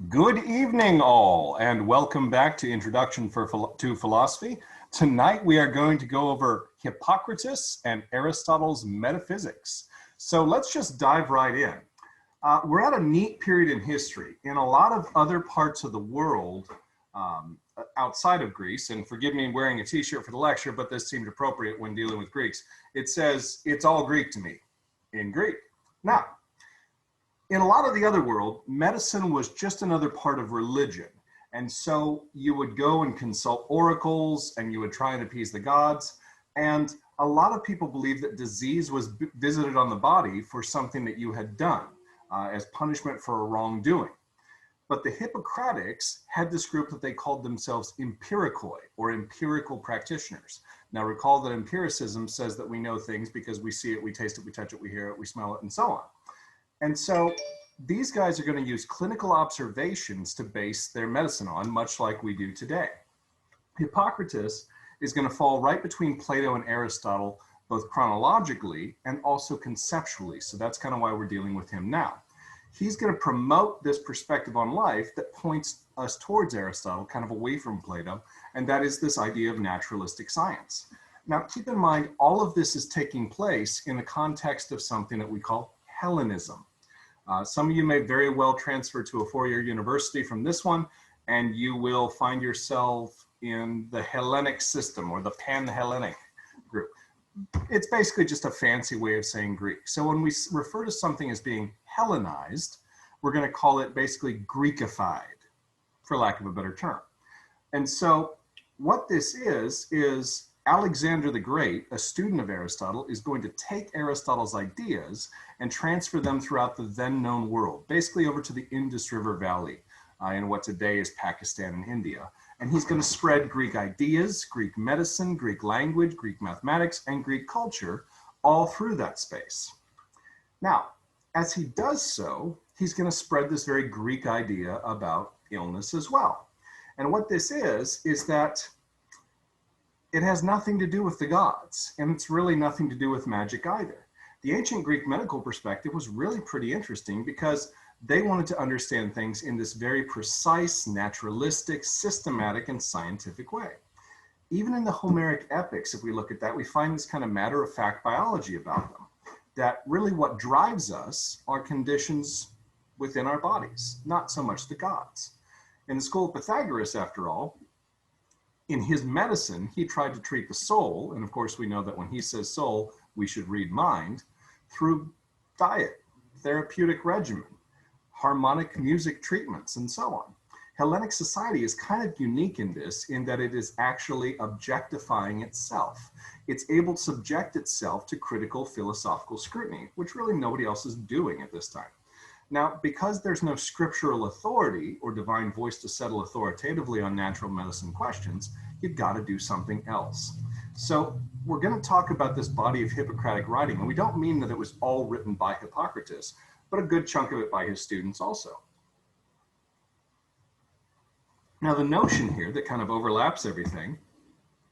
Good evening, all, and welcome back to Introduction to Philosophy. Tonight, we are going to go over Hippocrates and Aristotle's Metaphysics. So let's just dive right in. We're at a neat period in history. In a lot of other parts of the world, outside of Greece, and forgive me wearing a t-shirt for the lecture, but this seemed appropriate when dealing with Greeks, it says, "It's all Greek to me," in Greek. Now, in a lot of the other world, medicine was just another part of religion. And so you would go and consult oracles and you would try and appease the gods. And a lot of people believed that disease was visited on the body for something that you had done as punishment for a wrongdoing. But the Hippocrates had this group that they called themselves empirikoi, or empirical practitioners. Now recall that empiricism says that we know things because we see it, we taste it, we touch it, we hear it, we smell it, and so on. And so these guys are going to use clinical observations to base their medicine on, much like we do today. Hippocrates is going to fall right between Plato and Aristotle, both chronologically and also conceptually. So that's kind of why we're dealing with him now. He's going to promote this perspective on life that points us towards Aristotle, kind of away from Plato, and that is this idea of naturalistic science. Now, keep in mind, all of this is taking place in the context of something that we call Hellenism. Some of you may very well transfer to a four-year university from this one, and you will find yourself in the Hellenic system or the Pan-Hellenic group. It's basically just a fancy way of saying Greek. So when we refer to something as being Hellenized, we're going to call it basically Greekified, for lack of a better term. And so what this is Alexander the Great, a student of Aristotle, is going to take Aristotle's ideas and transfer them throughout the then known world, basically over to the Indus River Valley in what today is Pakistan and India. And he's going to spread Greek ideas, Greek medicine, Greek language, Greek mathematics, and Greek culture all through that space. Now, as he does so, he's going to spread this very Greek idea about illness as well. And what this is that it has nothing to do with the gods, and it's really nothing to do with magic either. The ancient Greek medical perspective was really pretty interesting because they wanted to understand things in this very precise, naturalistic, systematic, and scientific way. Even in the Homeric epics, if we look at that, we find this kind of matter-of-fact biology about them, that really what drives us are conditions within our bodies, not so much the gods. In the school of Pythagoras, after all, in his medicine, he tried to treat the soul, and of course we know that when he says soul, we should read mind, through diet, therapeutic regimen, harmonic music treatments, and so on. Hellenic society is kind of unique in this, in that it is actually objectifying itself. It's able to subject itself to critical philosophical scrutiny, which really nobody else is doing at this time. Now, because there's no scriptural authority or divine voice to settle authoritatively on natural medicine questions, you've got to do something else. So we're going to talk about this body of Hippocratic writing, and we don't mean that it was all written by Hippocrates, but a good chunk of it by his students also. Now, the notion here that kind of overlaps everything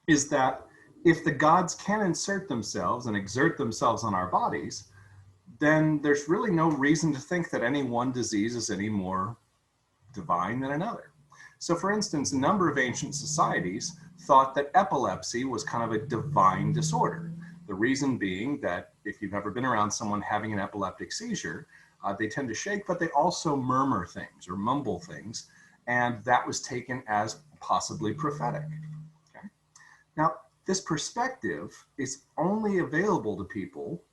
is that if the gods can insert themselves and exert themselves on our bodies, then there's really no reason to think that any one disease is any more divine than another. So for instance, a number of ancient societies thought that epilepsy was kind of a divine disorder. The reason being that if you've ever been around someone having an epileptic seizure, they tend to shake, but they also murmur things or mumble things, and that was taken as possibly prophetic. Okay? Now, this perspective is only available to people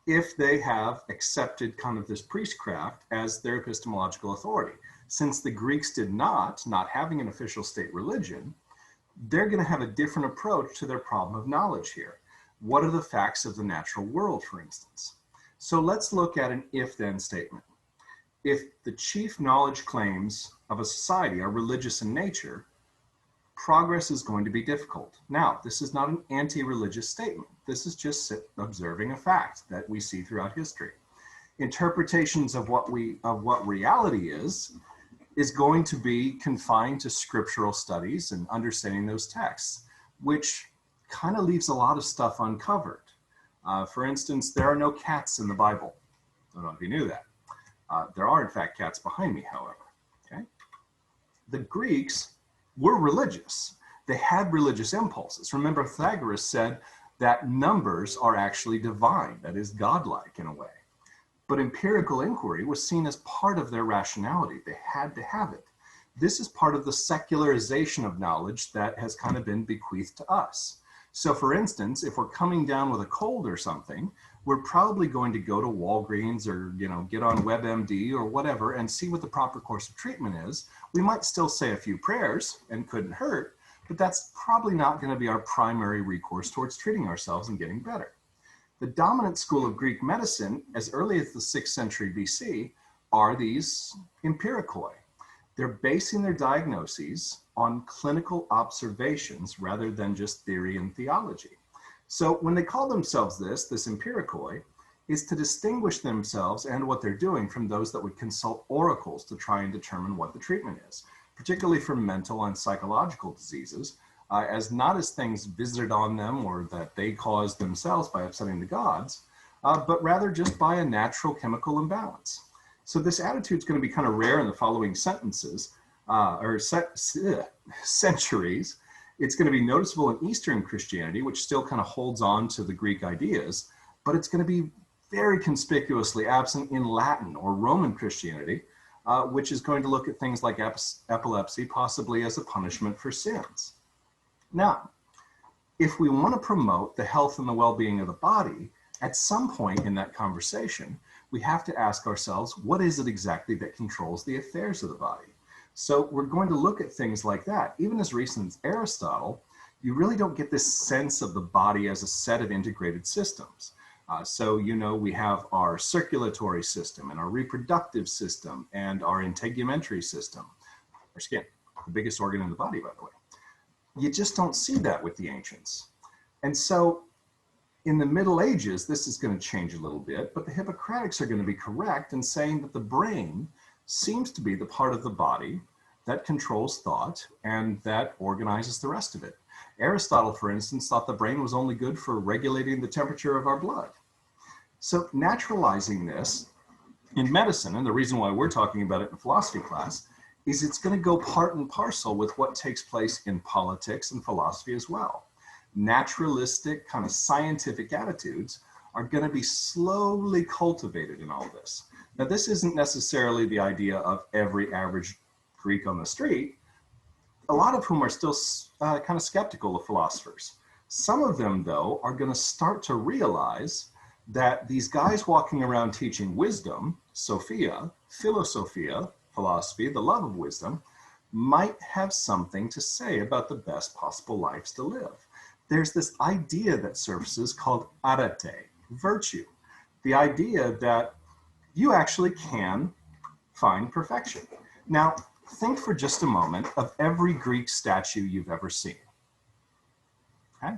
if they have accepted kind of this priestcraft as their epistemological authority. Since the Greeks did not having an official state religion, they're going to have a different approach to their problem of knowledge here. What are the facts of the natural world, for instance? So let's look at an if-then statement. If the chief knowledge claims of a society are religious in nature, progress is going to be difficult. Now, this is not an anti-religious statement. This is just observing a fact that we see throughout history. Interpretations of what reality is going to be confined to scriptural studies and understanding those texts, which kind of leaves a lot of stuff uncovered. For instance, there are no cats in the Bible. I don't know if you knew that. There are, in fact, cats behind me, however. Okay? The Greeks were religious. They had religious impulses. Remember, Pythagoras said that numbers are actually divine, that is godlike in a way. But empirical inquiry was seen as part of their rationality. They had to have it. This is part of the secularization of knowledge that has kind of been bequeathed to us. So for instance, if we're coming down with a cold or something, we're probably going to go to Walgreens or, get on WebMD or whatever and see what the proper course of treatment is. We might still say a few prayers and couldn't hurt, but that's probably not going to be our primary recourse towards treating ourselves and getting better. The dominant school of Greek medicine, as early as the 6th century BC, are these empirikoi. They're basing their diagnoses on clinical observations rather than just theory and theology. So when they call themselves this empirikoi, is to distinguish themselves and what they're doing from those that would consult oracles to try and determine what the treatment is, particularly for mental and psychological diseases, as not as things visited on them or that they caused themselves by upsetting the gods, but rather just by a natural chemical imbalance. So this attitude is going to be kind of rare in the following centuries. It's going to be noticeable in Eastern Christianity, which still kind of holds on to the Greek ideas, but it's going to be very conspicuously absent in Latin or Roman Christianity, which is going to look at things like epilepsy possibly as a punishment for sins. Now, if we want to promote the health and the well-being of the body, at some point in that conversation, we have to ask ourselves, what is it exactly that controls the affairs of the body? So we're going to look at things like that. Even as recent as Aristotle, you really don't get this sense of the body as a set of integrated systems. So we have our circulatory system and our reproductive system and our integumentary system, our skin, the biggest organ in the body, by the way. You just don't see that with the ancients. And so in the Middle Ages, this is going to change a little bit, but the Hippocrates are going to be correct in saying that the brain seems to be the part of the body that controls thought and that organizes the rest of it. Aristotle, for instance, thought the brain was only good for regulating the temperature of our blood. So naturalizing this in medicine, and the reason why we're talking about it in philosophy class, is it's going to go part and parcel with what takes place in politics and philosophy as well. Naturalistic, kind of scientific attitudes are going to be slowly cultivated in all this. Now, this isn't necessarily the idea of every average Greek on the street, a lot of whom are still kind of skeptical of philosophers. Some of them, though, are going to start to realize that these guys walking around teaching wisdom, Sophia, philosophia, philosophy, the love of wisdom, might have something to say about the best possible lives to live. There's this idea that surfaces called arete, virtue. The idea that you actually can find perfection. Now, think for just a moment of every Greek statue you've ever seen. Okay?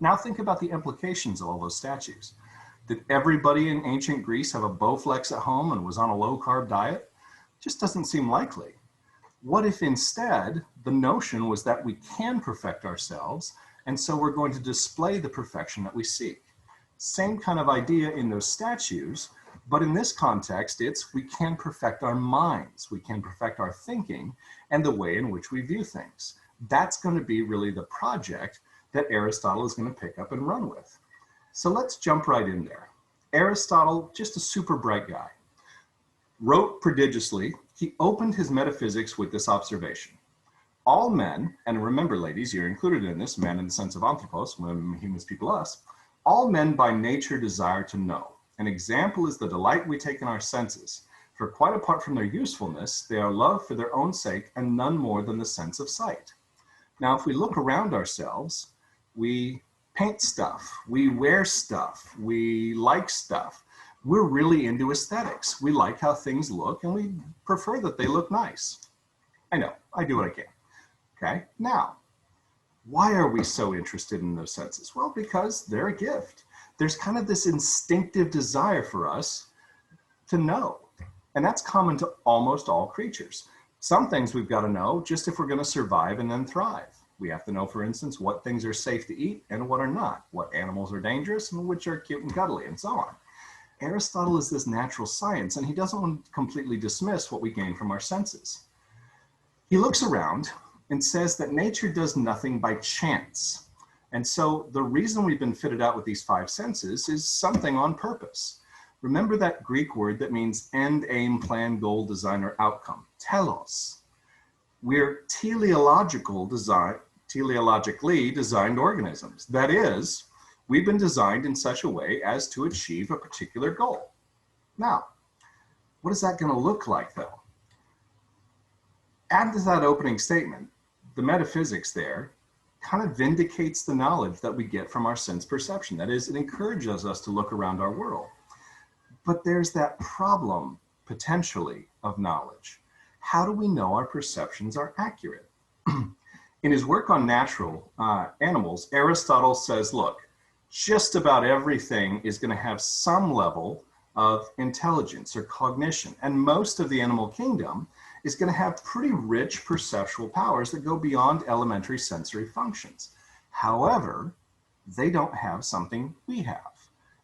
Now think about the implications of all those statues. Did everybody in ancient Greece have a Bowflex at home and was on a low-carb diet? Just doesn't seem likely. What if instead the notion was that we can perfect ourselves, and so we're going to display the perfection that we seek? Same kind of idea in those statues, but in this context, it's we can perfect our minds, we can perfect our thinking, and the way in which we view things. That's going to be really the project that Aristotle is going to pick up and run with. So let's jump right in there. Aristotle, just a super bright guy, wrote prodigiously. He opened his metaphysics with this observation. All men, and remember ladies, you're included in this, men in the sense of anthropos, when humans, people, us, all men by nature desire to know. An example is the delight we take in our senses. For quite apart from their usefulness, they are loved for their own sake and none more than the sense of sight. Now, if we look around ourselves, we paint stuff, we wear stuff, we like stuff. We're really into aesthetics. We like how things look and we prefer that they look nice. I know, I do what I can. Okay, now, why are we so interested in those senses? Well, because they're a gift. There's kind of this instinctive desire for us to know. And that's common to almost all creatures. Some things we've got to know just if we're going to survive and then thrive. We have to know, for instance, what things are safe to eat and what are not, what animals are dangerous and which are cute and cuddly, and so on. Aristotle is this natural science, and he doesn't want to completely dismiss what we gain from our senses. He looks around and says that nature does nothing by chance. And so the reason we've been fitted out with these five senses is something on purpose. Remember that Greek word that means end, aim, plan, goal, design, or outcome, telos. We're teleologically designed organisms. That is, we've been designed in such a way as to achieve a particular goal. Now, what is that going to look like, though? Add to that opening statement, the metaphysics there kind of vindicates the knowledge that we get from our sense perception. That is, it encourages us to look around our world. But there's that problem, potentially, of knowledge. How do we know our perceptions are accurate? In his work on natural animals, Aristotle says, look, just about everything is going to have some level of intelligence or cognition. And most of the animal kingdom is going to have pretty rich perceptual powers that go beyond elementary sensory functions. However, they don't have something we have.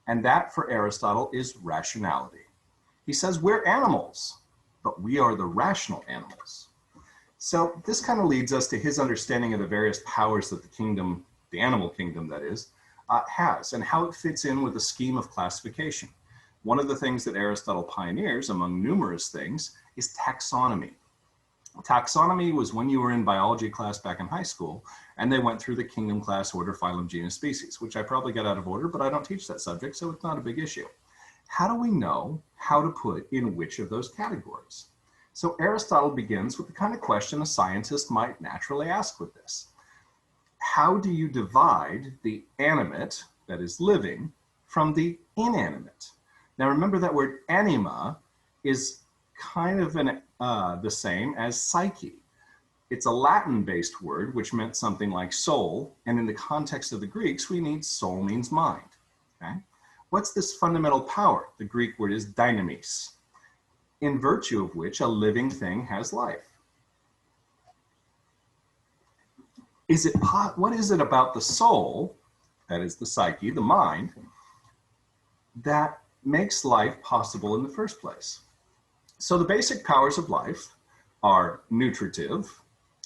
And that, for Aristotle, is rationality. He says we're animals, but we are the rational animals. So this kind of leads us to his understanding of the various powers that the kingdom, the animal kingdom that is, has, and how it fits in with a scheme of classification. One of the things that Aristotle pioneers, among numerous things, is taxonomy. Taxonomy was when you were in biology class back in high school, and they went through the kingdom, class, order, phylum, genus, species, which I probably got out of order, but I don't teach that subject, so it's not a big issue. How do we know how to put in which of those categories? So Aristotle begins with the kind of question a scientist might naturally ask with this. How do you divide the animate, that is living, from the inanimate? Now remember that word anima is kind of the same as psyche. It's a Latin-based word which meant something like soul, and in the context of the Greeks, we need soul means mind. Okay? What's this fundamental power? The Greek word is dynamis, in virtue of which a living thing has life. What is it about the soul, that is the psyche, the mind, that makes life possible in the first place? So the basic powers of life are nutritive,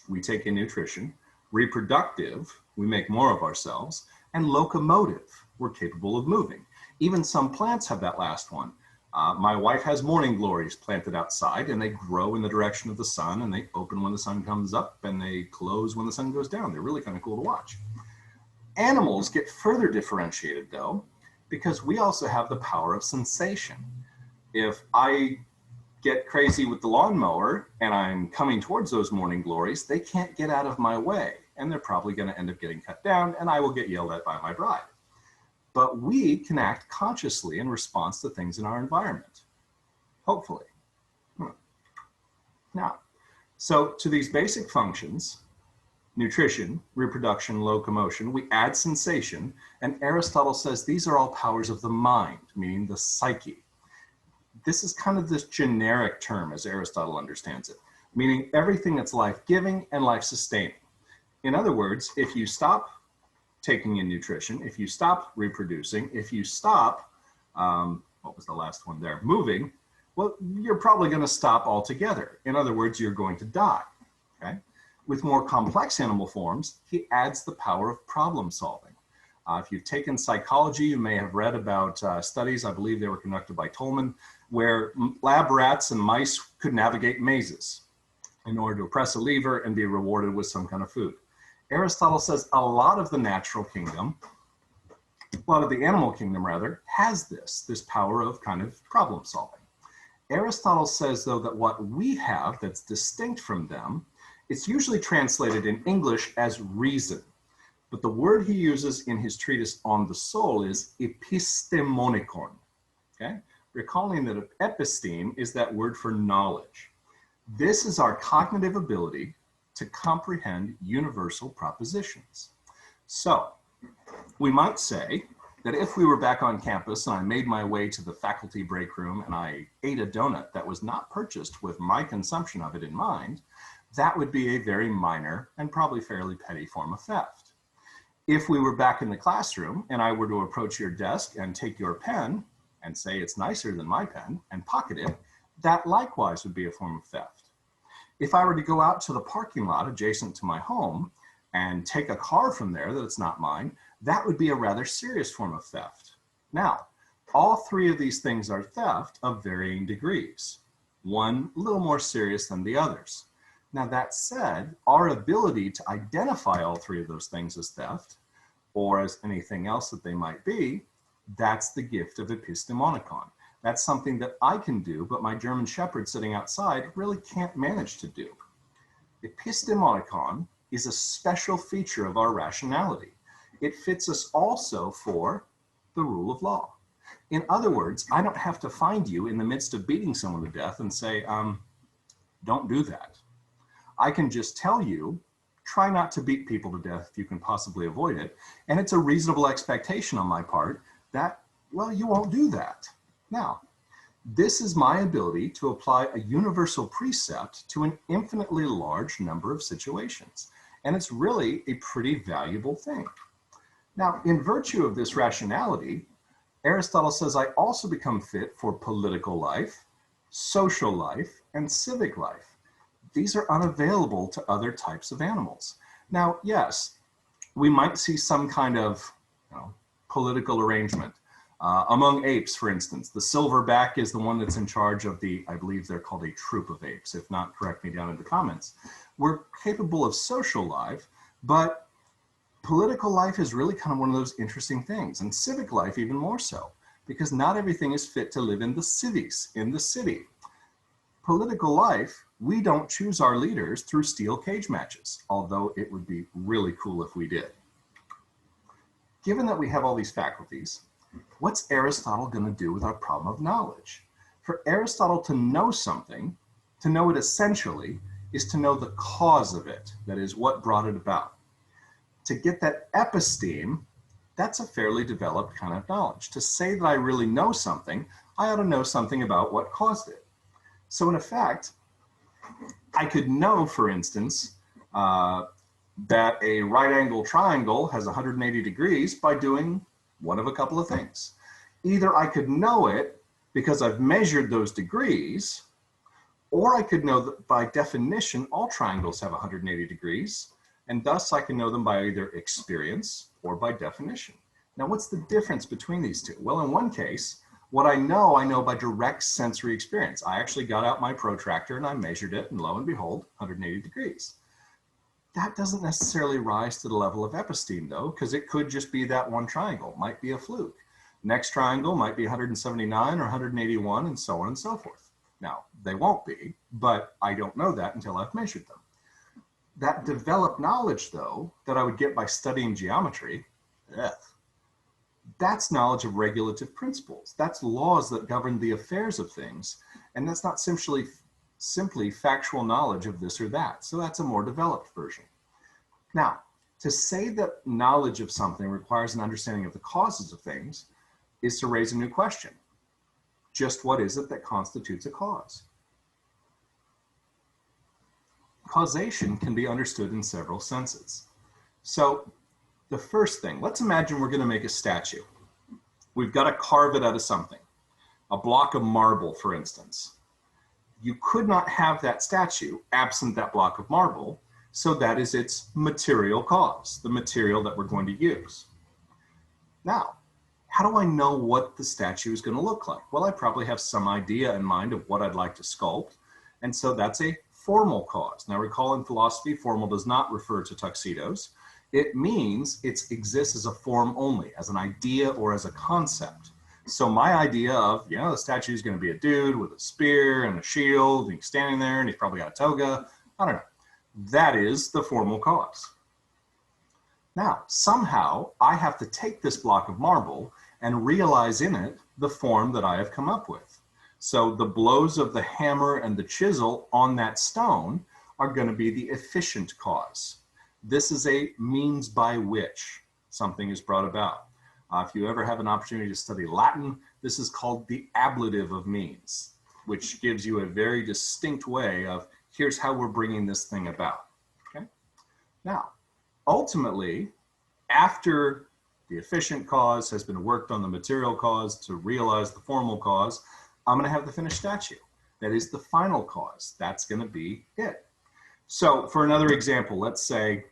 we take in nutrition, reproductive, we make more of ourselves, and locomotive, we're capable of moving. Even some plants have that last one. My wife has morning glories planted outside, and they grow in the direction of the sun, and they open when the sun comes up, and they close when the sun goes down. They're really kind of cool to watch. Animals get further differentiated, though, because we also have the power of sensation. If I get crazy with the lawnmower and I'm coming towards those morning glories, they can't get out of my way, and they're probably going to end up getting cut down, and I will get yelled at by my bride. But we can act consciously in response to things in our environment, hopefully. Now, so to these basic functions, nutrition, reproduction, locomotion, we add sensation, and Aristotle says these are all powers of the mind, meaning the psyche. This is kind of this generic term as Aristotle understands it, meaning everything that's life-giving and life-sustaining. In other words, if you stop taking in nutrition, if you stop reproducing, if you stop, what was the last one there, moving, well, you're probably going to stop altogether. In other words, you're going to die, okay? With more complex animal forms, he adds the power of problem solving. If you've taken psychology, you may have read about studies, I believe they were conducted by Tolman, where lab rats and mice could navigate mazes in order to press a lever and be rewarded with some kind of food. Aristotle says a lot of the natural kingdom, a lot of the animal kingdom rather, has this power of kind of problem solving. Aristotle says though that what we have that's distinct from them, it's usually translated in English as reason. But the word he uses in his treatise on the soul is epistemonikon, okay? Recalling that episteme is that word for knowledge. This is our cognitive ability to comprehend universal propositions. So we might say that if we were back on campus and I made my way to the faculty break room and I ate a donut that was not purchased with my consumption of it in mind, that would be a very minor and probably fairly petty form of theft. If we were back in the classroom and I were to approach your desk and take your pen and say it's nicer than my pen and pocket it, that likewise would be a form of theft. If I were to go out to the parking lot adjacent to my home and take a car from there that it's not mine, that would be a rather serious form of theft. Now, all three of these things are theft of varying degrees, one a little more serious than the others. Now, that said, our ability to identify all three of those things as theft, or as anything else that they might be, that's the gift of epistemonikon. That's something that I can do, but my German Shepherd sitting outside really can't manage to do. Epistemonikon is a special feature of our rationality. It fits us also for the rule of law. In other words, I don't have to find you in the midst of beating someone to death and say, don't do that. I can just tell you, try not to beat people to death if you can possibly avoid it. And it's a reasonable expectation on my part that, well, you won't do that. Now, this is my ability to apply a universal precept to an infinitely large number of situations. And it's really a pretty valuable thing. Now, in virtue of this rationality, Aristotle says I also become fit for political life, social life, and civic life. These are unavailable to other types of animals. Now, yes, we might see some kind of political arrangement. Among apes, for instance, the silverback is the one that's in charge of the, I believe they're called a troop of apes. If not, correct me down in the comments. We're capable of social life, but political life is really kind of one of those interesting things, and civic life even more so, because not everything is fit to live in the cities, in the city. Political life, we don't choose our leaders through steel cage matches, although it would be really cool if we did. Given that we have all these faculties, what's Aristotle going to do with our problem of knowledge? For Aristotle to know something, to know it essentially, is to know the cause of it, that is, what brought it about. To get that episteme, that's a fairly developed kind of knowledge. To say that I really know something, I ought to know something about what caused it. So in effect, I could know, for instance, that a right angle triangle has 180 degrees by doing one of a couple of things. Either I could know it because I've measured those degrees, or I could know that by definition, all triangles have 180 degrees, and thus I can know them by either experience or by definition. Now, what's the difference between these two? Well, in one case, what I know by direct sensory experience. I actually got out my protractor and I measured it, and lo and behold, 180 degrees. That doesn't necessarily rise to the level of episteme, though, because it could just be that one triangle, might be a fluke. Next triangle might be 179 or 181, and so on and so forth. Now, they won't be, but I don't know that until I've measured them. That developed knowledge, though, that I would get by studying geometry, that's knowledge of regulative principles. That's laws that govern the affairs of things. And that's not simply factual knowledge of this or that. So that's a more developed version. Now, to say that knowledge of something requires an understanding of the causes of things is to raise a new question. Just what is it that constitutes a cause? Causation can be understood in several senses. So the first thing, let's imagine we're going to make a statue. We've got to carve it out of something. A block of marble, for instance. You could not have that statue absent that block of marble, so that is its material cause, the material that we're going to use. Now, how do I know what the statue is going to look like? Well, I probably have some idea in mind of what I'd like to sculpt, and so that's a formal cause. Now, recall in philosophy, formal does not refer to tuxedos. It means it exists as a form only, as an idea or as a concept. So my idea of, the statue is going to be a dude with a spear and a shield, and he's standing there and he's probably got a toga. I don't know. That is the formal cause. Now, somehow I have to take this block of marble and realize in it the form that I have come up with. So the blows of the hammer and the chisel on that stone are going to be the efficient cause. This is a means by which something is brought about. If you ever have an opportunity to study Latin, this is called the ablative of means, which gives you a very distinct way of here's how we're bringing this thing about. Okay? Now, ultimately, after the efficient cause has been worked on the material cause to realize the formal cause, I'm going to have the finished statue. That is the final cause. That's going to be it. So for another example, let's say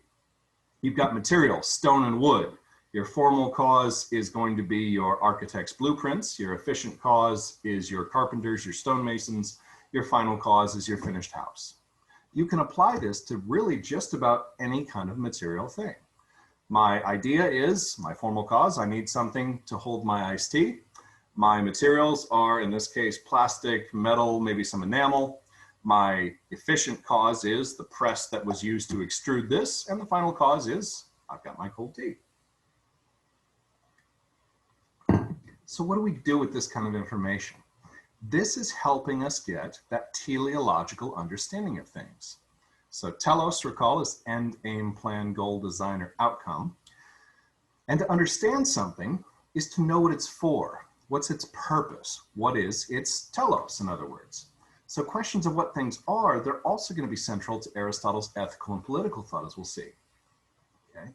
you've got material, stone and wood. Your formal cause is going to be your architect's blueprints. Your efficient cause is your carpenters, your stonemasons. Your final cause is your finished house. You can apply this to really just about any kind of material thing. My idea is, my formal cause, I need something to hold my iced tea. My materials are, in this case, plastic, metal, maybe some enamel. My efficient cause is the press that was used to extrude this. And the final cause is, I've got my cold tea. So what do we do with this kind of information? This is helping us get that teleological understanding of things. So telos, recall, is end, aim, plan, goal, design, or outcome. And to understand something is to know what it's for. What's its purpose? What is its telos, in other words? So questions of what things are, they're also going to be central to Aristotle's ethical and political thought, as we'll see. Okay?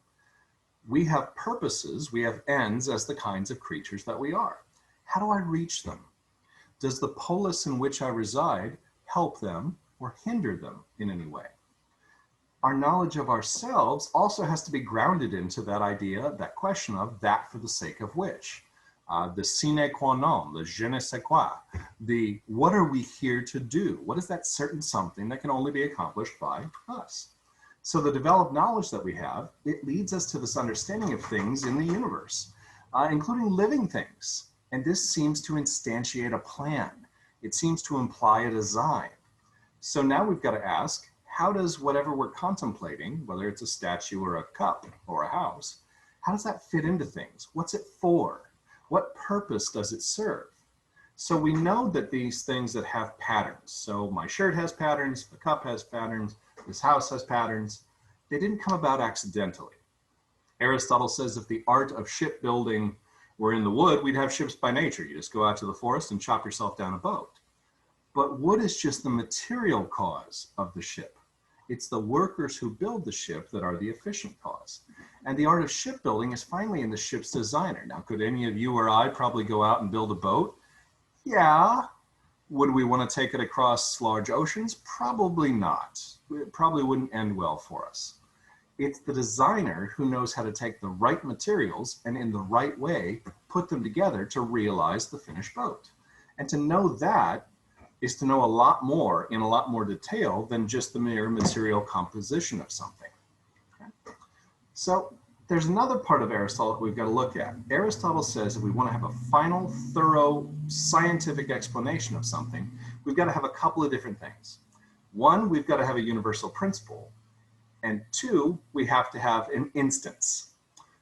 We have purposes, we have ends as the kinds of creatures that we are. How do I reach them? Does the polis in which I reside help them or hinder them in any way? Our knowledge of ourselves also has to be grounded into that idea, that question of that for the sake of which. The sine qua non, the je ne sais quoi, the what are we here to do? What is that certain something that can only be accomplished by us? So the developed knowledge that we have, it leads us to this understanding of things in the universe, including living things. And this seems to instantiate a plan. It seems to imply a design. So now we've got to ask, how does whatever we're contemplating, whether it's a statue or a cup or a house, how does that fit into things? What's it for? What purpose does it serve? So we know that these things that have patterns, so my shirt has patterns, the cup has patterns, this house has patterns, they didn't come about accidentally. Aristotle says if the art of shipbuilding were in the wood, we'd have ships by nature. You just go out to the forest and chop yourself down a boat. But wood is just the material cause of the ship. It's the workers who build the ship that are the efficient cause. And the art of shipbuilding is finally in the ship's designer. Now, could any of you or I probably go out and build a boat? Yeah. Would we want to take it across large oceans? Probably not. It probably wouldn't end well for us. It's the designer who knows how to take the right materials and in the right way put them together to realize the finished boat. And to know that is to know a lot more in a lot more detail than just the mere material composition of something. Okay? So there's another part of Aristotle that we've got to look at. Aristotle says if we want to have a final, thorough, scientific explanation of something, we've got to have a couple of different things. One, we've got to have a universal principle. And two, we have to have an instance.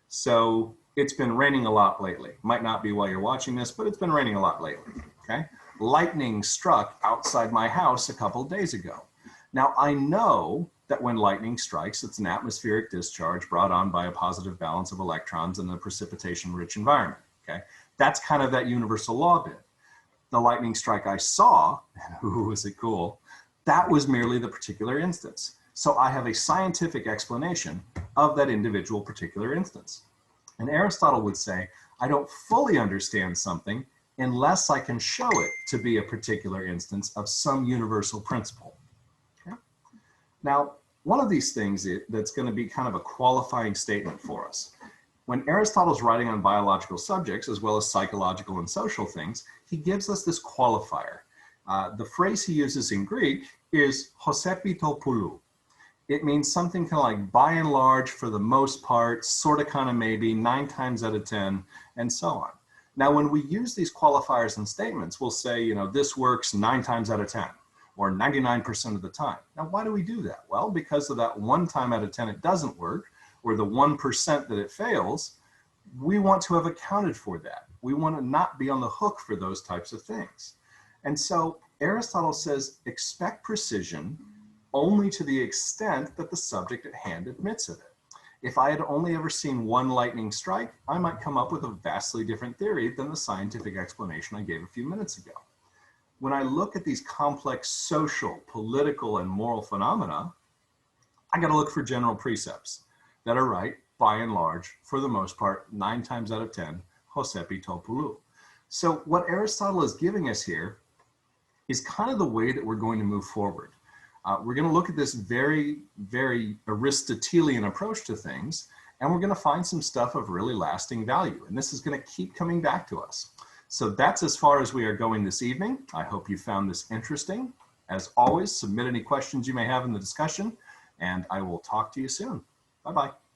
So it's been raining a lot lately. Might not be while you're watching this, but it's been raining a lot lately, okay? Lightning struck outside my house a couple of days ago. Now I know that when lightning strikes, it's an atmospheric discharge brought on by a positive balance of electrons in a precipitation-rich environment, okay? That's kind of that universal law bit. The lightning strike I saw, and ooh, was it cool, that was merely the particular instance. So I have a scientific explanation of that individual particular instance. And Aristotle would say, I don't fully understand something unless I can show it to be a particular instance of some universal principle. Okay? Now, one of these things that's going to be kind of a qualifying statement for us. When Aristotle's writing on biological subjects, as well as psychological and social things, he gives us this qualifier. The phrase he uses in Greek is hosepi poulou. It means something kind of like by and large, for the most part, sort of kind of maybe, 9 times out of 10, and so on. Now, when we use these qualifiers and statements, we'll say, you know, this works 9 times out of 10, or 99% of the time. Now, why do we do that? Well, because of that 1 time out of 10 it doesn't work, or the 1% that it fails, we want to have accounted for that. We want to not be on the hook for those types of things. And so Aristotle says, expect precision only to the extent that the subject at hand admits of it. If I had only ever seen one lightning strike, I might come up with a vastly different theory than the scientific explanation I gave a few minutes ago. When I look at these complex social, political, and moral phenomena, I got to look for general precepts that are right, by and large, for the most part, 9 times out of 10, hosepi poulou. So what Aristotle is giving us here is kind of the way that we're going to move forward. We're going to look at this very, very Aristotelian approach to things, and we're going to find some stuff of really lasting value. And this is going to keep coming back to us. So that's as far as we are going this evening. I hope you found this interesting. As always, submit any questions you may have in the discussion, and I will talk to you soon. Bye-bye.